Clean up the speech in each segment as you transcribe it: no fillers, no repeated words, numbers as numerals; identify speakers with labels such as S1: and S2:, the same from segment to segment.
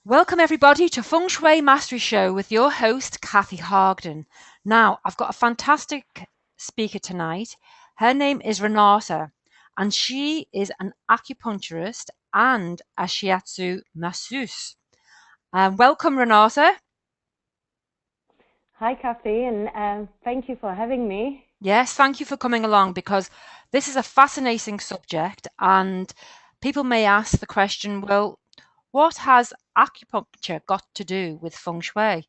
S1: Welcome everybody to Feng Shui Mastery Show with your host Cathi Hargaden. Now, I've got a fantastic speaker tonight. Her name is Renata, and she is an acupuncturist and a shiatsu masseuse. Welcome, Renata.
S2: Hi, Kathy, and thank you for having me.
S1: Yes, thank you for coming along because this is a fascinating subject, and people may ask the question, well, what has acupuncture got to do with feng shui?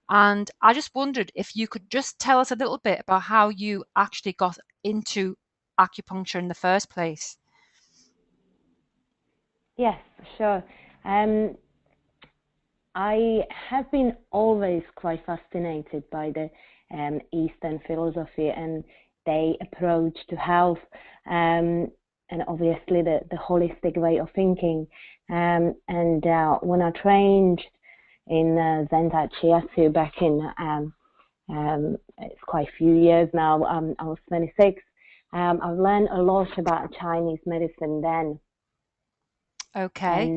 S1: And I just wondered if you could just tell us a little bit about how you actually got into acupuncture in the first place.
S2: Yes, sure. Um, I have been always quite fascinated by the Eastern philosophy and their approach to health, and obviously the holistic way of thinking. And when I trained in Zen Tai Shiatsu back in it's quite a few years now. I was 26. I've learned a lot about Chinese medicine then,
S1: Okay.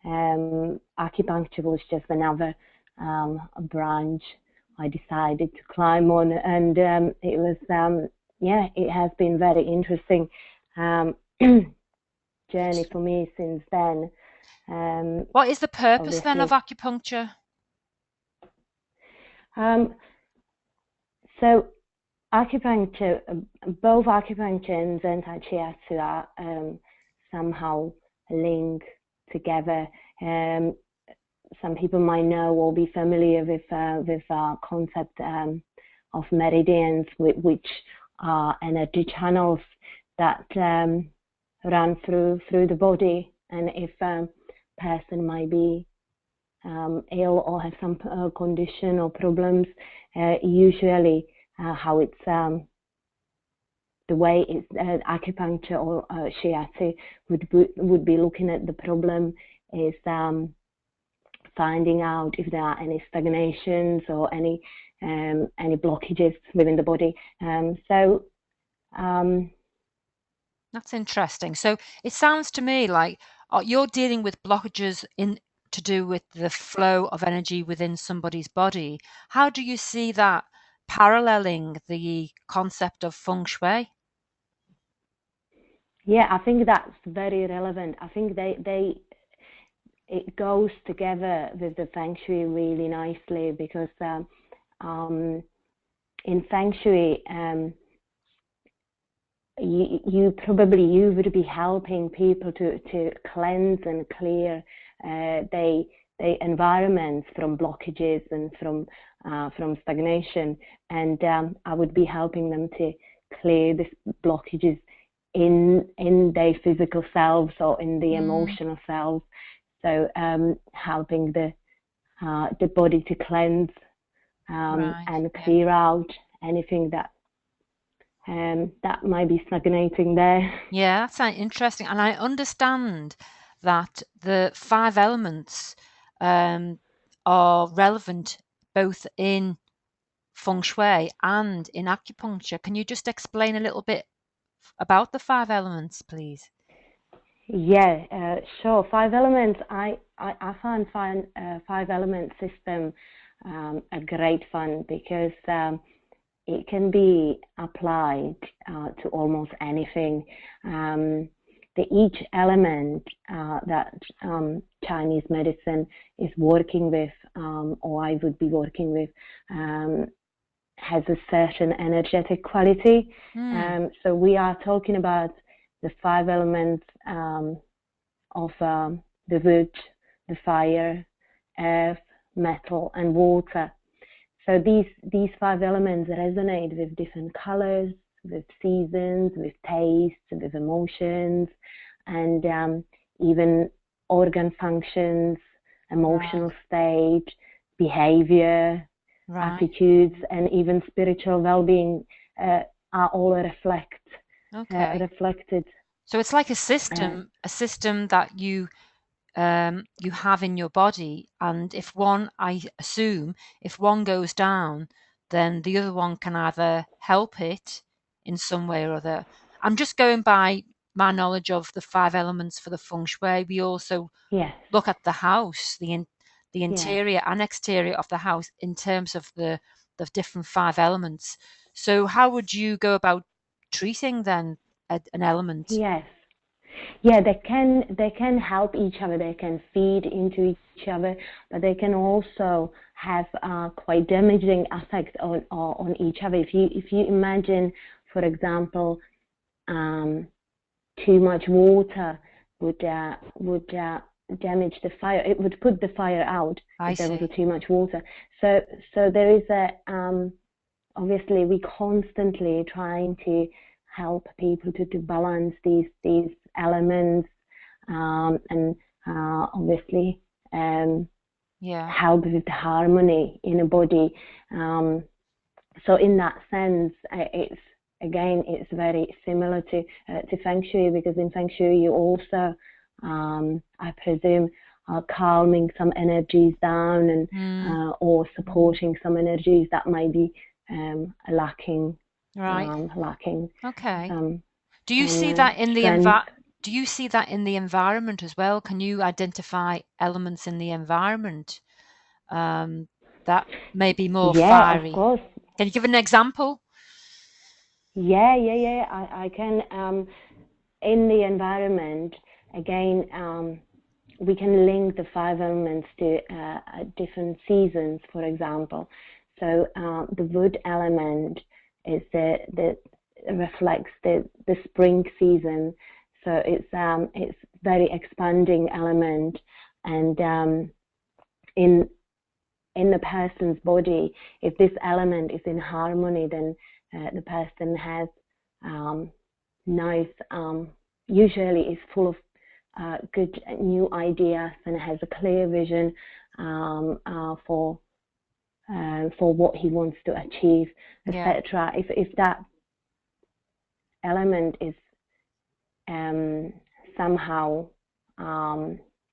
S2: and acupuncture was just another branch I decided to climb on, and it was yeah, it has been very interesting um, journey for me since then. Um,
S1: What is the purpose then of
S2: Obviously,
S1: acupuncture?
S2: um, so acupuncture, both acupuncture and Zen Tai Shiatsu are somehow linked together. Um, some people might know or be familiar with concept of meridians, which are energy channels that run through the body. And if a person might be ill or have some condition or problems, usually how it's the way it's acupuncture or shiatsu would be looking at the problem is finding out if there are any stagnations or any blockages within the body. So um,
S1: That's interesting. So it sounds to me like you're dealing with blockages in to do with the flow of energy within somebody's body. How do you see that paralleling the concept of feng shui?
S2: yeah, I think that's very relevant. I think they it goes together with the feng shui really nicely because um, in feng shui, you would be helping people to cleanse and clear they environments from blockages and from stagnation, and I would be helping them to clear these blockages in their physical selves or in the
S1: Mm,
S2: emotional selves. So helping the body to cleanse
S1: right.
S2: and
S1: Yeah.
S2: clear out anything that might be stagnating there.
S1: Yeah, that sounds interesting. And I understand that the five elements um, are relevant both in feng shui and in acupuncture. Can you just explain a little bit about the five elements, please?
S2: Yeah, sure. Five elements. I find five element system a great fun because it can be applied to almost anything. Each element that Chinese medicine is working with, or I would be working with, um, has a certain energetic quality.
S1: Hmm.
S2: So we are talking about the five elements of the wood, the fire, earth, metal, and water. So these five elements resonate with different colors, with seasons, with tastes, with emotions, and even organ functions,
S1: Right.
S2: emotional state, behavior,
S1: Right.
S2: attitudes, and even spiritual well-being uh, are all
S1: Okay.
S2: reflected.
S1: So it's like
S2: Uh,
S1: a system that you have in your body, and if one, I assume, if one goes down, then the other one can either help it in some way or other. I'm just going by my knowledge of the 5 elements for the feng shui, we also
S2: Yes.
S1: look at the house, the
S2: Yes.
S1: interior and exterior of the house in terms of the different 5 elements. So how would you go about treating then an element?
S2: Yes. Yeah, they can help each other. They can feed into each other, but they can also have quite damaging effects on each other. If you imagine, for example, too much water would damage the fire. It would put the fire out
S1: I
S2: if there was
S1: see.
S2: too much water. So there is a obviously we constantly trying to help people to balance these elements, and obviously
S1: Yeah.
S2: help with the harmony in a body. So in that sense, it's very similar to Feng Shui, because in Feng Shui you also, I presume, are calming some energies down, and or supporting some energies that might be lacking
S1: Right.
S2: lacking
S1: Okay.
S2: some
S1: Do you see
S2: some
S1: that in the
S2: strength.
S1: do you see that in the environment as well? Can you identify elements in the environment um, that may be more
S2: Yeah, of
S1: fiery?
S2: course.
S1: Can you give an example?
S2: Yeah. I can, in the environment, again, we can link the 5 elements to different seasons, for example. So the wood element is the reflects the spring season. So it's very expanding element, and in the person's body, if this element is in harmony, then the person has nice, usually is full of good new ideas, and has a clear vision for what he wants to achieve,
S1: Yeah.
S2: etc. If that element is somehow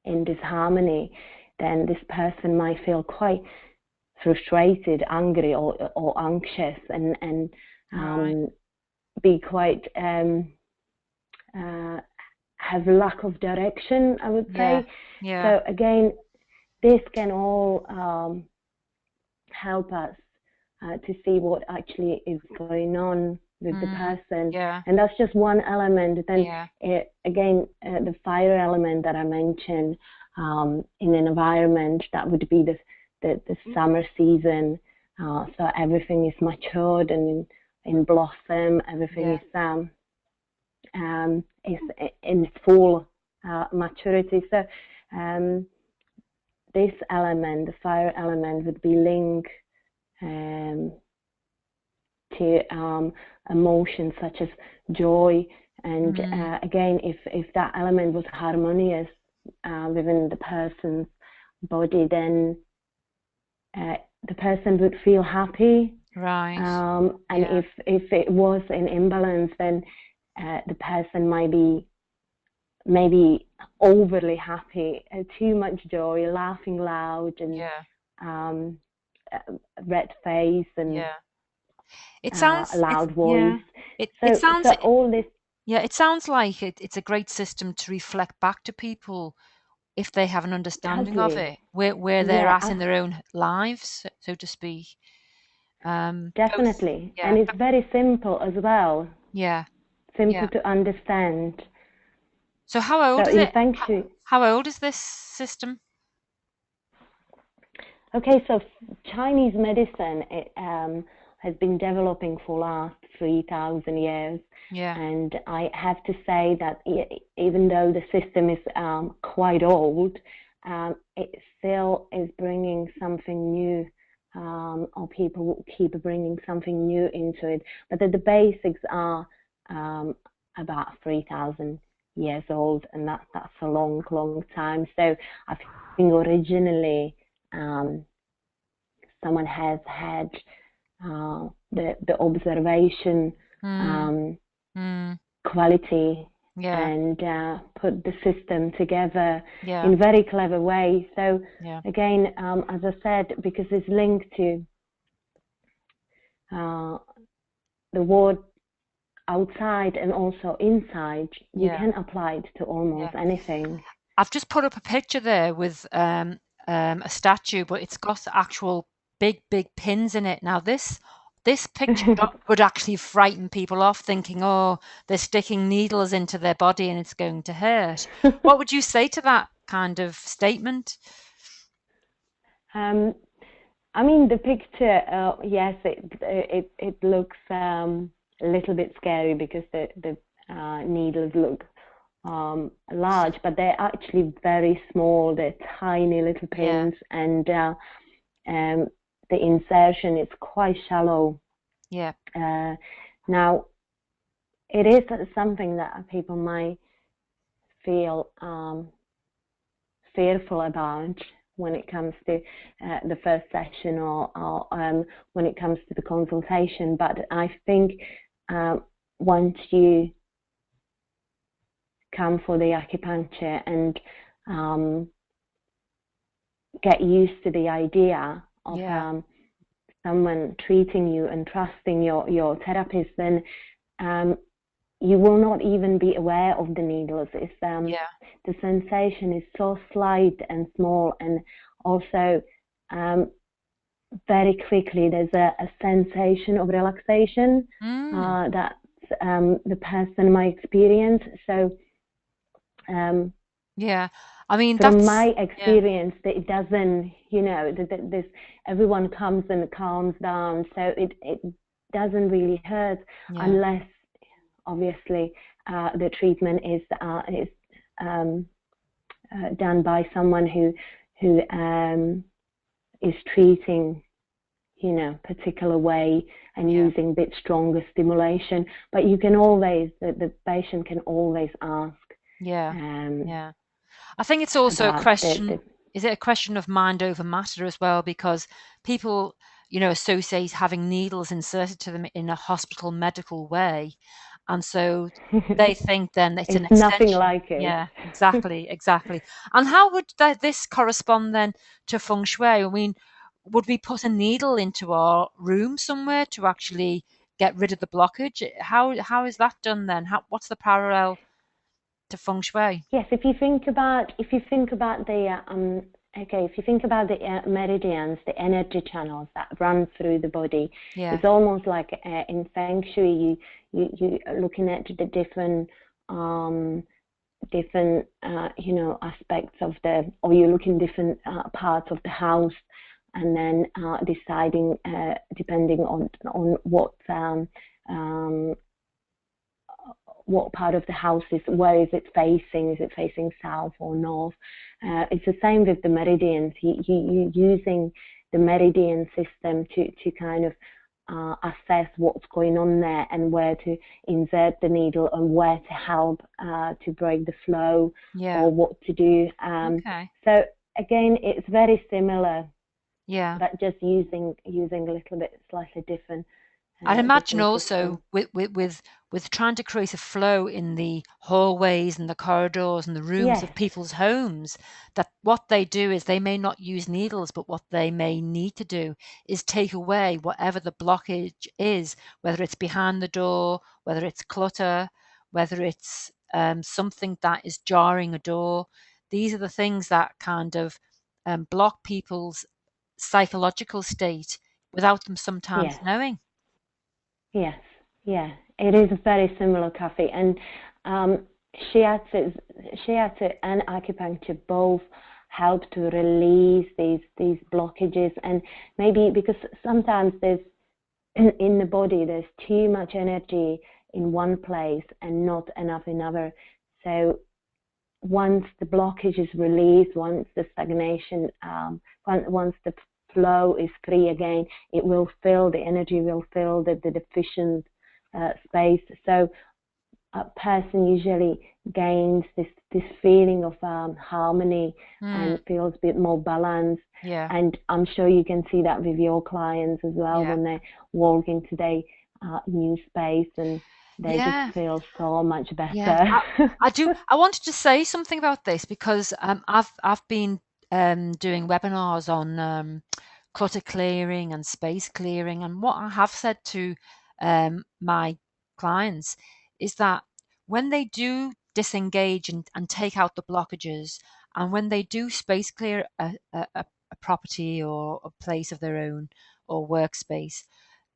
S2: in disharmony, then this person might feel quite frustrated, angry, or anxious, and
S1: Right.
S2: be quite have lack of direction, I would
S1: Yeah.
S2: say.
S1: Yeah.
S2: So again, this can all help us to see what actually is going on with the person,
S1: Yeah.
S2: and that's just one element. Then
S1: Yeah.
S2: again, the fire element that I mentioned, in an environment, that would be the summer season. So everything is matured and in blossom. Everything
S1: Yeah.
S2: is in full maturity. So this element, the fire element, would be linked um, to emotions such as joy. And again, if that element was harmonious within the person's body, then the person would feel happy.
S1: Right.
S2: And
S1: Yeah.
S2: if it was in imbalance, then the person might be maybe overly happy, too much joy, laughing loud, and
S1: Yeah.
S2: um, red face, and
S1: Yeah. It
S2: a
S1: sounds it's
S2: loud voice.
S1: yeah. It
S2: So
S1: sounds
S2: all this,
S1: yeah, it sounds like it's a great system to reflect back to people if they have an understanding of
S2: totally,
S1: it, where they're
S2: yeah,
S1: at in their own lives, so to speak. Both,
S2: definitely.
S1: yeah,
S2: And it's very simple as well,
S1: yeah,
S2: simple
S1: yeah.
S2: to understand.
S1: So
S2: So in Feng Shui,
S1: how old is this system?
S2: okay, so Chinese medicine, has been developing for last 3,000 years,
S1: Yeah,
S2: and I have to say that even though the system is quite old, it still is bringing something new, or people keep bringing something new into it. But the basics are about 3,000 years old, and that's a long, long time. So I think originally, um, someone has had the observation,
S1: mm,
S2: um,
S1: mm,
S2: quality,
S1: yeah,
S2: and put the system together
S1: yeah,
S2: in very clever way. So
S1: yeah,
S2: again, as I said, because it's linked to uh, the word outside and also inside. You
S1: Yeah,
S2: can apply it to
S1: yeah.
S2: almost anything.
S1: I've just put up a picture there with a statue, but it's got actual big pins in it. Now this picture would actually frighten people off, thinking, oh, they're sticking needles into their body and it's going to hurt. What would you say to that kind of statement?
S2: um, I mean, the picture, yes, it looks a little bit scary because the needles look large, but they're actually very small. They're tiny little
S1: Yeah,
S2: pins, and um, the insertion is quite shallow.
S1: yeah,
S2: Uh, Now, it is something that people might feel fearful about when it comes to the first session, or when it comes to the consultation. But I think once you come for the acupuncture and um, get used to the idea of
S1: yeah,
S2: someone treating you and trusting your therapist, then um, you will not even be aware of the needles. It's
S1: yeah.
S2: the sensation is so slight and small, and also um, very quickly there's a sensation of relaxation
S1: Mm,
S2: that the person might experience. So um,
S1: yeah. I mean,
S2: from
S1: that's
S2: my
S1: yeah,
S2: experience, that it doesn't, this everyone comes and calms down, so it doesn't really hurt
S1: yeah,
S2: unless obviously the treatment is um, done by someone who is treating, particular way and
S1: yeah,
S2: using a bit stronger stimulation. But you can always, the patient can always ask
S1: yeah,
S2: um,
S1: yeah. I think it's also a
S2: about the
S1: question, is it a question of mind over matter as well? Because people, associate having needles inserted to them in a hospital medical way. And so they think then it's an
S2: it's nothing
S1: extension.
S2: like it.
S1: Yeah, exactly, exactly. And how would this correspond then to feng shui? I mean, would we put a needle into our room somewhere to actually get rid of the blockage? How is that done then? What's the parallel to feng shui?
S2: Yes, if you think about the if you think about the meridians, the energy channels that run through the body,
S1: Yeah,
S2: it's almost like in Feng Shui, you are looking at the um, different aspects of or you look in different parts of the house, and then deciding depending on um, what part of the house where is it facing? Is it facing south or north? It's the same with the meridians. You're using the meridian system to kind of assess what's going on there and where to insert the needle and where to help to break the flow
S1: yeah.
S2: or what to do.
S1: Okay.
S2: So again, it's very similar,
S1: Yeah.
S2: but just using a little bit slightly different
S1: I'd imagine
S2: different system.
S1: also with trying to create a flow in the hallways and the corridors and the rooms
S2: Yes,
S1: of people's homes, that what they do is they may not use needles, but what they may need to do is take away whatever the blockage is, whether it's behind the door, whether it's clutter, whether it's something that is jarring a door. These are the things that kind of block people's psychological state without them sometimes
S2: yes.
S1: knowing.
S2: Yes, yeah, it is very similar, Kathy. And um, shiatsu, shiatsu and acupuncture both help to release these blockages, and maybe because sometimes there's in the body there's too much energy in one place and not enough in other. So once the blockage is released, once the stagnation, once the flow is free again, it will fill, the energy will fill the deficient space. So a person usually gains this feeling of harmony
S1: Mm,
S2: and feels a bit more balanced.
S1: yeah,
S2: And I'm sure you can see that with your clients as well
S1: yeah,
S2: when they walk into their new space and they just
S1: yeah,
S2: feel so much
S1: yeah.
S2: better.
S1: I do. I wanted to say something about this because I've been doing webinars on clutter clearing and space clearing, and what I have said to my clients is that when they do disengage and take out the blockages, and when they do space clear a property or a place of their own or workspace,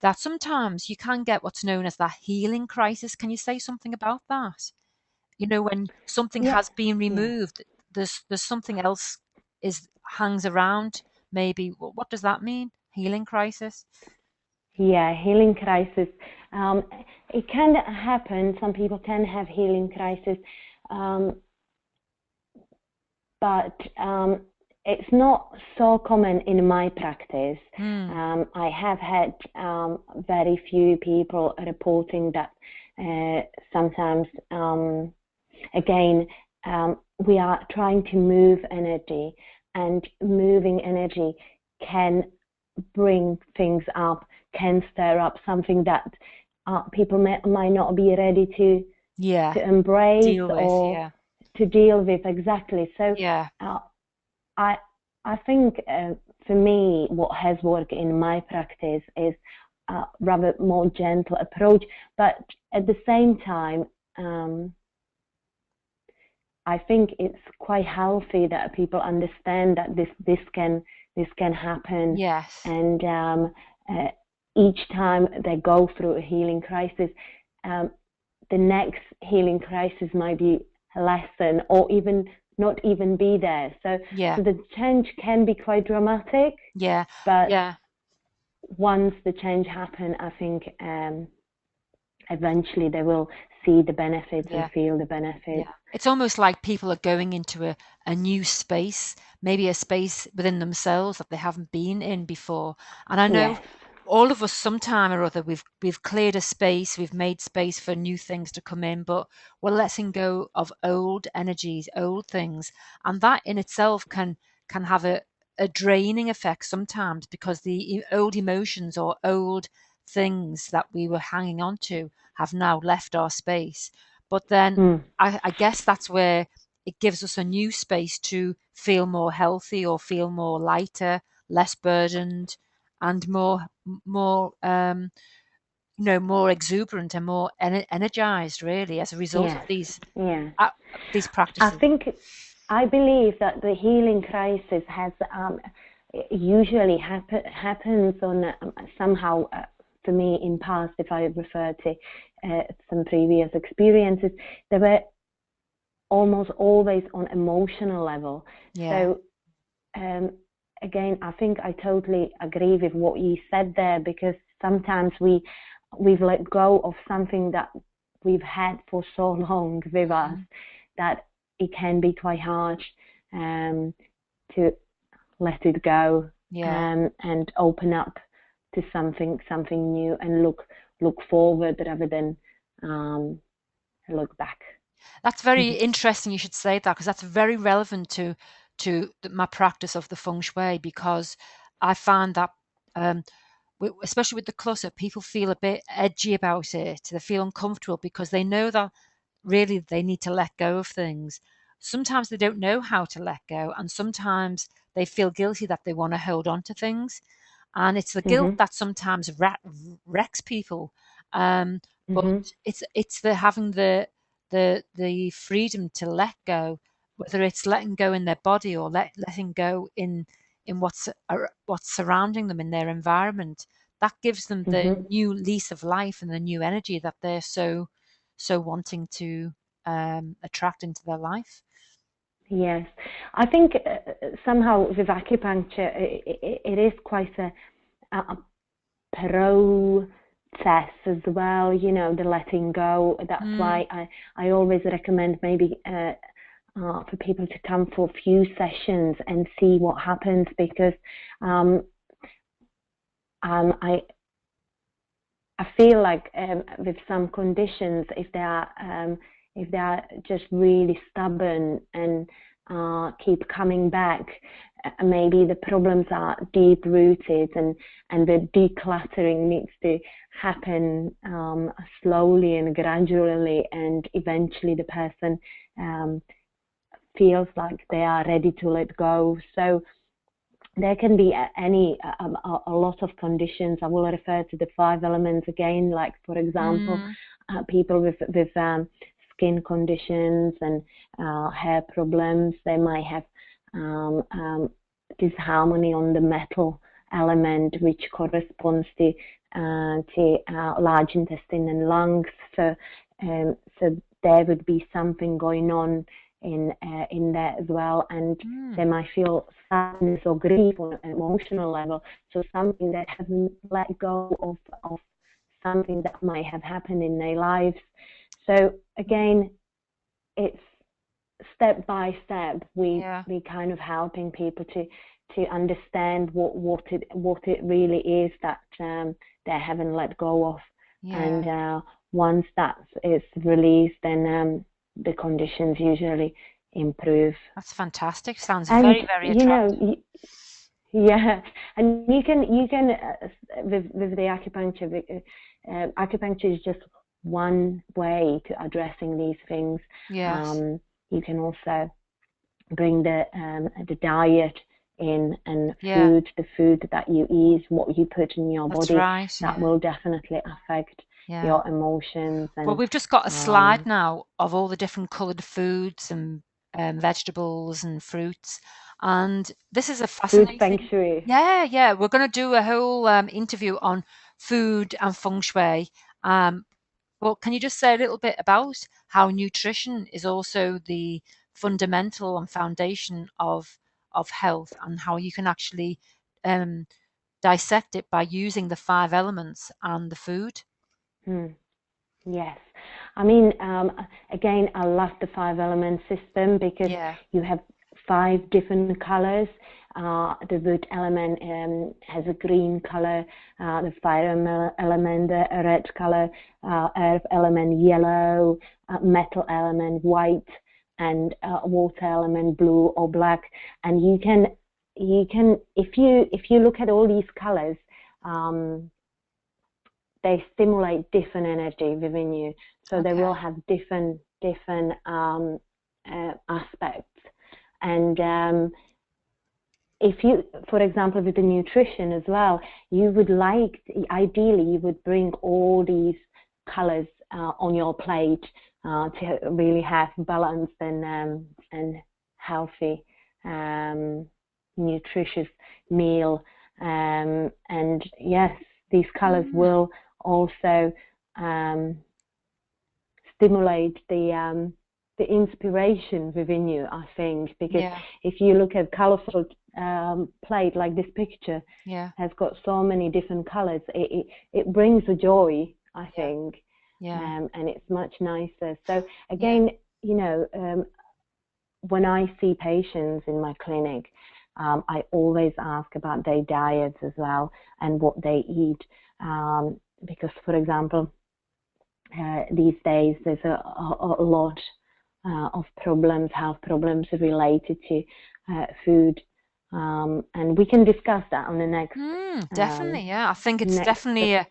S1: that sometimes you can get what's known as that healing crisis. Can you say something about that? You know, when something
S2: Yeah,
S1: has been
S2: yeah,
S1: removed, there's something else is hangs around. Maybe what does that mean? Healing crisis?
S2: yeah. Healing crisis. Um, it can happen. Some people can have healing crisis, um, but it's not so common in my practice.
S1: Hmm.
S2: I have had very few people reporting that sometimes, again, we are trying to move energy, and moving energy can bring things up, can stir up something that people might not be ready
S1: Yeah.
S2: to embrace
S1: Deal with.
S2: or
S1: Yeah.
S2: to deal with. Exactly. So
S1: Yeah.
S2: uh, I I think for me, what has worked in my practice is a rather more gentle approach, but at the same time, um, I think it's quite healthy that people understand that this can happen,
S1: Yes.
S2: and uh, each time they go through a healing crisis, um, the next healing crisis might be a lesson, or even not even be there.
S1: Yeah.
S2: So the change can be quite dramatic,
S1: Yeah.
S2: but
S1: Yeah.
S2: once the change happen, I think eventually they will see the benefits and
S1: Yeah.
S2: feel the
S1: Yeah.
S2: benefits.
S1: It's almost like people are going into a new space, maybe a space within themselves that they haven't been in before. And I know
S2: Yes.
S1: all of us sometime or other we've cleared a space, we've made space for new things to come in, but we're letting go of old energies, old things. And that in itself can have a draining effect sometimes because the old emotions or old things that we were hanging on to have now left our space. But then
S2: Mm.
S1: I guess that's where it gives us a new space to feel more healthy or feel more lighter, less burdened, and more more exuberant and more energized really as a result of
S2: Yes. Yeah.
S1: uh, these
S2: I
S1: practices.
S2: think I believe that the healing crisis has usually happens on somehow for me in past. If I refer to some previous experiences, they were almost always on emotional level.
S1: Yeah.
S2: So um, again, I think I totally agree with what you said there, because sometimes we've let go of something that we've had for so long with us
S1: Mhm.
S2: that it can be quite hard um, to let it go,
S1: Yeah.
S2: and open up to something new, and look forward rather than um, look back.
S1: That's very interesting you should say that because that's very relevant to my practice of the feng shui because I find that um, especially with the clutter, people feel a bit edgy about it. They feel uncomfortable because they know that really they need to let go of things. Sometimes they don't know how to let go, and sometimes they feel guilty that they want to hold on to things. And it's the guilt
S2: Mhm.
S1: that sometimes wrecks people. Um, but
S2: Mhm.
S1: it's the having the freedom to let go, whether it's letting go in their body or letting go in what's surrounding them in their environment. That gives them the
S2: Mhm.
S1: new lease of life and the new energy that they're so wanting to attract into their liff.
S2: Yes, I think somehow with acupuncture, it is quite a process as well. You know, the letting go. That's
S1: Mm,
S2: why I always recommend maybe for people to come for a few sessions and see what happens, because um, um, I I feel like with some conditions, if they are just really stubborn and keep coming back, maybe the problems are deep rooted, and the decluttering needs to happen slowly and gradually, and eventually the person um, feels like they are ready to let go. So there can be a lot of conditions. I will refer to the five elements again. Like for example,
S1: mm,
S2: people with skin conditions and hair problems. They might have disharmony on the metal element, which corresponds to large intestine and lungs. So there would be something going on in there as well, and they might feel sadness or grief on an emotional level. So something that hasn't let go of something that might have happened in their lives. So again, it's step by step. We kind of helping people to understand what it really is that they haven't let go of, and once that is released, then the conditions usually improve.
S1: That's fantastic. Sounds very, very attractive.
S2: And you can with the acupuncture. Acupuncture is just one way to addressing these things.
S1: Yes.
S2: You can also bring the diet in, and
S1: Yeah.
S2: the food that you eat, what you put in your
S1: That's
S2: body,
S1: right.
S2: that will definitely affect your emotions. And
S1: well, we've just got a slide now of all the different coloured foods and vegetables and fruits, and this is a
S2: food
S1: fascinating.
S2: Feng Shui.
S1: Yeah. We're going to do a whole interview on food and feng shui. Well, can you just say a little bit about how nutrition is also the fundamental and foundation of health, and how you can actually dissect it by using the 5 elements and the food?
S2: Yes. I mean, again, I love the 5 element system because you have 5 different colors. The wood element has a green color, the fire element, a red color, earth element, yellow, metal element, white, and water element, blue or black. And you can, if you look at all these colors, they stimulate different energy within you. So they will have different aspects. And if you, for example, with the nutrition as well, you would ideally, you would bring all these colors on your plate to really have balanced and healthy, nutritious meal. And yes, these colors will also stimulate the inspiration within you, I think, because if you look at colorful plate like this picture has got so many different colors, it brings a joy, I think, and it's much nicer. So again, when I see patients in my clinic, I always ask about their diets as well and what they eat, because, for example, these days there's a lot of problems, health problems related to food, and we can discuss that on the next.
S1: Definitely, I think it's definitely a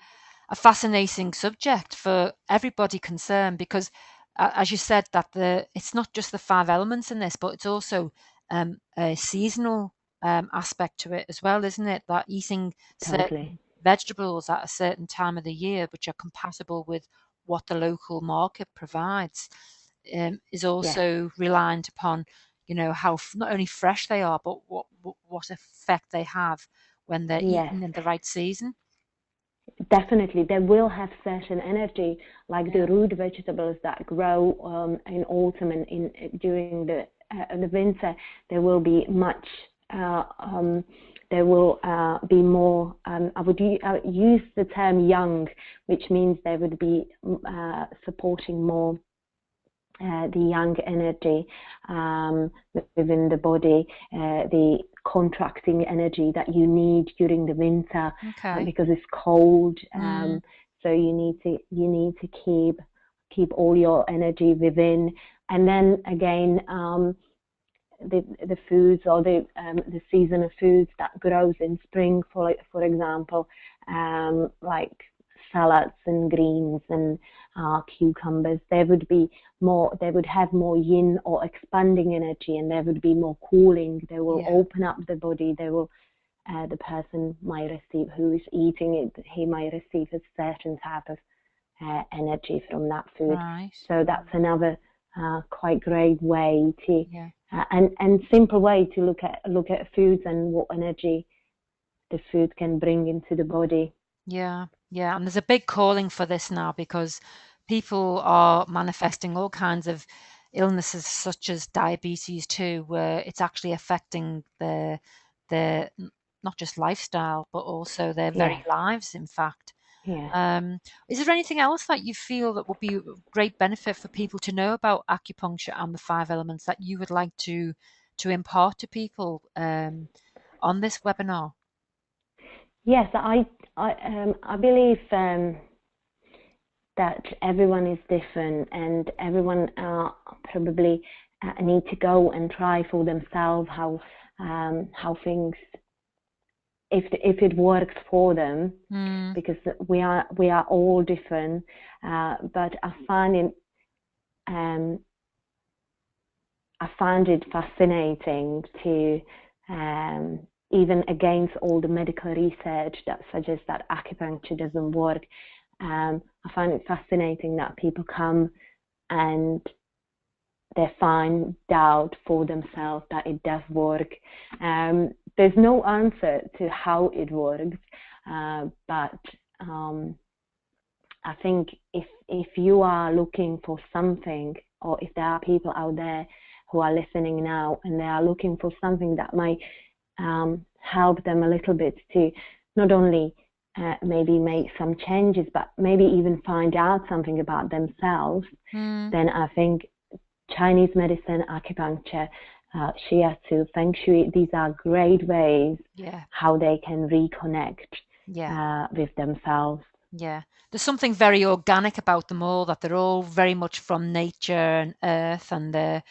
S1: fascinating subject for everybody concerned, because, as you said, that it's not just the 5 elements in this, but it's also a seasonal aspect to it as well, isn't it? That eating certain vegetables at a certain time of the year, which are compatible with what the local market provides, is also reliant upon, how not only fresh they are, but what effect they have when they're eaten in the right season.
S2: Definitely, they will have certain energy, like the root vegetables that grow in autumn and during the winter. There will be much. There will be more. I would use the term young, which means they would be supporting more the young energy within the body, the contracting energy that you need during the winter, because it's cold. So you need to keep all your energy within. And then again, the foods or the season of foods that grows in spring, for example, like salads and greens and cucumbers, they would have more yin or expanding energy, and they would be more cooling. They will open up the body. They will the person might receive, who is eating it, he might receive a certain type of energy from that food.
S1: Right.
S2: So that's another quite great way to
S1: Yeah.
S2: and simple way to look at foods and what energy the food can bring into the body.
S1: Yeah. Yeah. And there's a big calling for this now because people are manifesting all kinds of illnesses such as diabetes too, where it's actually affecting their not just lifestyle, but also their very
S2: Yes,
S1: lives, in fact.
S2: yes.
S1: Is there anything else that you feel that would be of great benefit for people to know about acupuncture and the five elements that you would like to impart to people on this webinar?
S2: Yes, I believe that everyone is different and everyone probably need to go and try for themselves how things if it works for them,
S1: Mm,
S2: because we are all different. But um, I find it fascinating to even against all the medical research that suggests that acupuncture doesn't work. I find it fascinating that people come and they find out for themselves that it does work. There's no answer to how it works, but I think if you are looking for something, or if there are people out there who are listening now and they are looking for something that might help them a little bit to not only maybe make some changes, but maybe even find out something about themselves,
S1: mm,
S2: then I think Chinese medicine, acupuncture, shiatsu, feng shui, these are great ways
S1: yeah,
S2: how they can reconnect
S1: yeah.
S2: with themselves.
S1: Yeah, there's something very organic about them all, that they're all very much from nature and earth, and they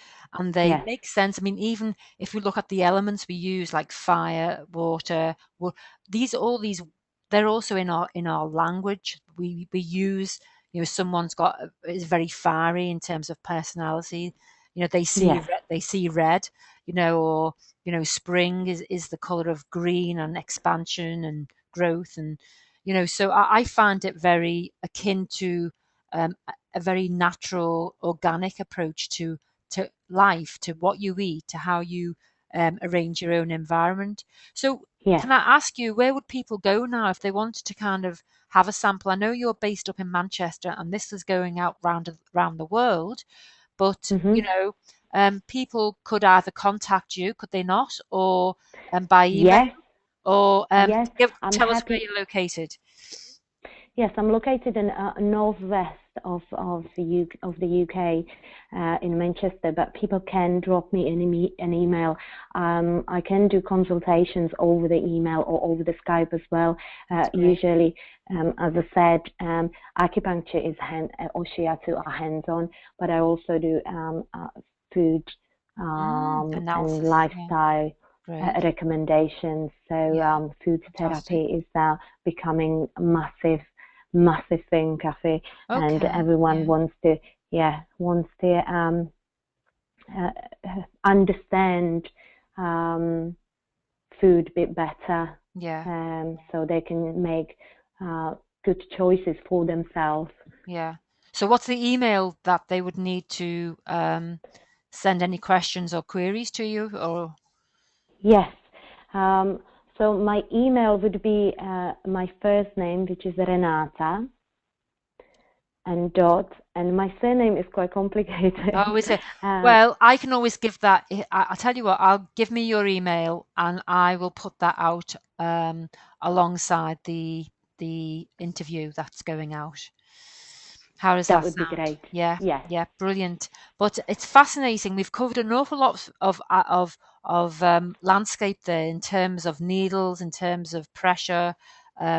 S2: Yes,
S1: make sense. I mean, even if we look at the elements we use, like fire, water, well, these they're also in our language. We use, someone's got is very fiery in terms of personality.
S2: yes,
S1: They see red, or spring is the color of green and expansion and growth, and so I find it very akin to a very natural, organic approach to life, to what you eat, to how you arrange your own environment. So,
S2: yes.
S1: can I ask you, where would people go now if they wanted to kind of have a sample? I know you're based up in Manchester, and this is going out round the world, but
S2: Hmm.
S1: people could either contact you, could they not, or by email,
S2: Yes,
S1: or
S2: yes. I'm
S1: tell us where
S2: happy.
S1: you're located.
S2: Yes, I'm located in northwest of the UK, in Manchester. But people can drop me an email. I can do consultations over the email or over the Skype as well.
S1: That's great.
S2: Usually, as I said, acupuncture is or shiatsu are hands-on, but I also do food and
S1: Analysis. Yeah,
S2: lifestyle
S1: great.
S2: recommendations. So
S1: Yeah,
S2: food
S1: fantastic.
S2: therapy is now becoming massive thing, Cathi, and
S1: Okay.
S2: everyone
S1: Yeah,
S2: wants to uh, understand um, food a bit better,
S1: yeah,
S2: so they can make uh, good choices for themselves.
S1: yeah. So, what's the email that they would need to send any questions or queries to you? Or
S2: Yes. Um, so my email would be my first name, which is Renata, and dot, and my surname is quite complicated.
S1: oh, is it?
S2: uh,
S1: Well, I can always give that. I'll tell you what. I'll give me your email, and I will put that out alongside the interview that's going out. How does
S2: that
S1: that
S2: would be
S1: sound?
S2: great.
S1: Yeah,
S2: Yes.
S1: yeah, brilliant. But it's fascinating. We've covered an awful lot of landscape there in terms of needles, in terms of pressure,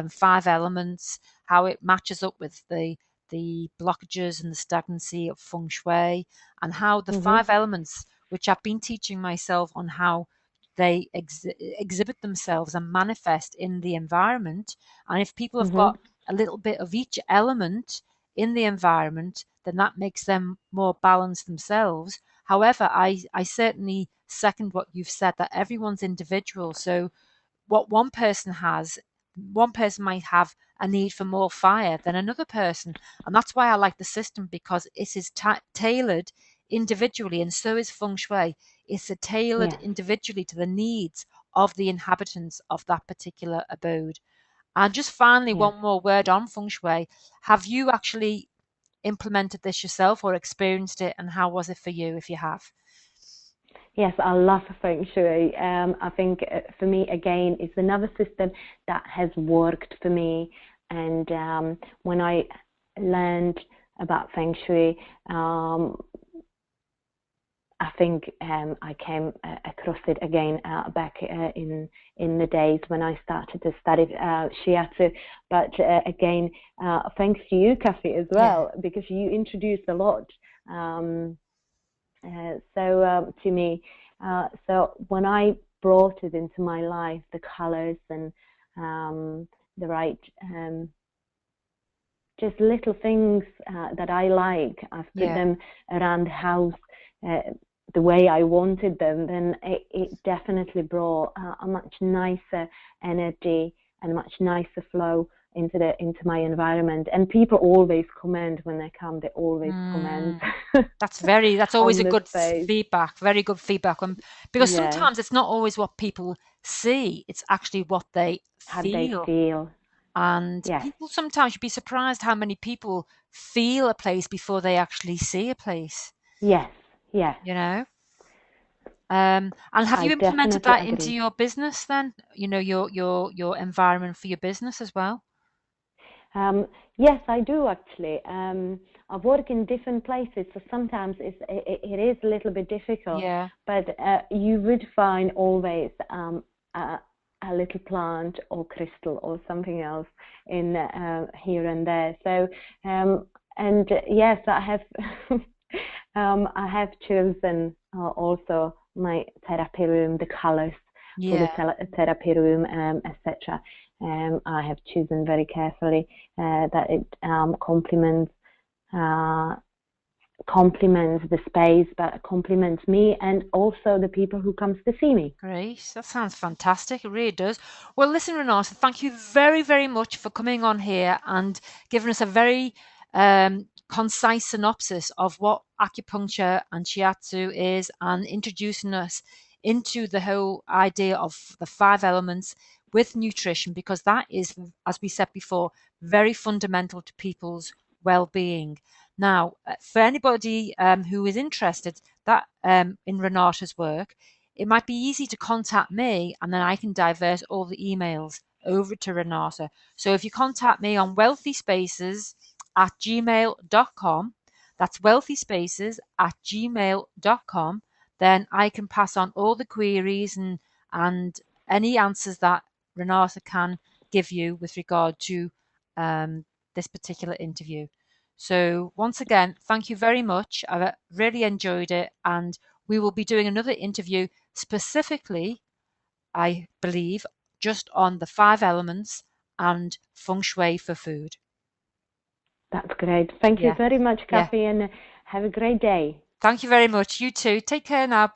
S1: five elements, how it matches up with the blockages and the stagnancy of Feng Shui, and how the
S2: Mhm.
S1: five elements, which I've been teaching myself on how they exhibit themselves and manifest in the environment. And if people have
S2: Mhm.
S1: got a little bit of each element in the environment, then that makes them more balanced themselves. However, I certainly second what you've said, that everyone's individual. So what one person has one person might have a need for more fire than another person. And that's why I like the system, because it is tailored individually, and so is Feng Shui. It's tailored
S2: Yes,
S1: individually to the needs of the inhabitants of that particular abode. And just finally,
S2: yes.
S1: one more word on Feng Shui. Have you actually implemented this yourself or experienced it, and how was it for you if you have?
S2: Yes, I love Feng Shui. I think for me, again, it's another system that has worked for me. And when I learned about Feng Shui, I think I came across it again back in the days when I started to study shiatsu. But again, thanks to you, Cathi, as
S1: Yeah,
S2: well, because you introduced a lot. Um, to me, so when I brought it into my life, the colors and the right, just little things that I like, I've put
S1: yeah,
S2: them around the house uh, the way I wanted them, then it definitely brought a much nicer energy and much nicer flow into my environment. And people always comment when they come. They always comment
S1: mm. That's always
S2: on
S1: a
S2: the
S1: good
S2: space.
S1: feedback, very good feedback. Because
S2: Yes,
S1: sometimes it's not always what people see, it's actually what they
S2: how they
S1: feel.
S2: feel.
S1: And
S2: Yes,
S1: people sometimes, you'd be surprised how many people feel a place before they actually see a place,
S2: yes, yes.
S1: you know? And have
S2: I
S1: you implemented
S2: definitely
S1: that into
S2: agree.
S1: your business then? You know, your environment for your business as well?
S2: Um, yes, I do actually. I work in different places, so sometimes it is a little bit difficult,
S1: Yeah,
S2: but you would find always a, a little plant or crystal or something else in here and there. So, and yes, I have I have chosen also my therapy room, the colors for the
S1: yeah,
S2: therapy room, etc. I have chosen very carefully that it uh, complements the space, but complements me and also the people who comes to see me.
S1: great. That sounds fantastic. It really does. Well, listen, Renata, thank you very, very much for coming on here and giving us a very concise synopsis of what acupuncture and shiatsu is, and introducing us into the whole idea of the five elements with nutrition, because that is, as we said before, very fundamental to people's well-being. Now, for anybody who is interested that in Renata's work, it might be easy to contact me, and then I can divert all the emails over to Renata. So if you contact me on wealthyspaces@gmail.com, that's wealthyspaces@gmail.com, then I can pass on all the queries and any answers that Renata can give you with regard to this particular interview. So once again, thank you very much. I've really enjoyed it, and we will be doing another interview specifically, I believe, just on the five elements and feng shui for food.
S2: That's great. Thank you
S1: Yeah,
S2: very much,
S1: yeah.
S2: Kathy, and have a great day.
S1: Thank you very much. You too. Take care now. Bye.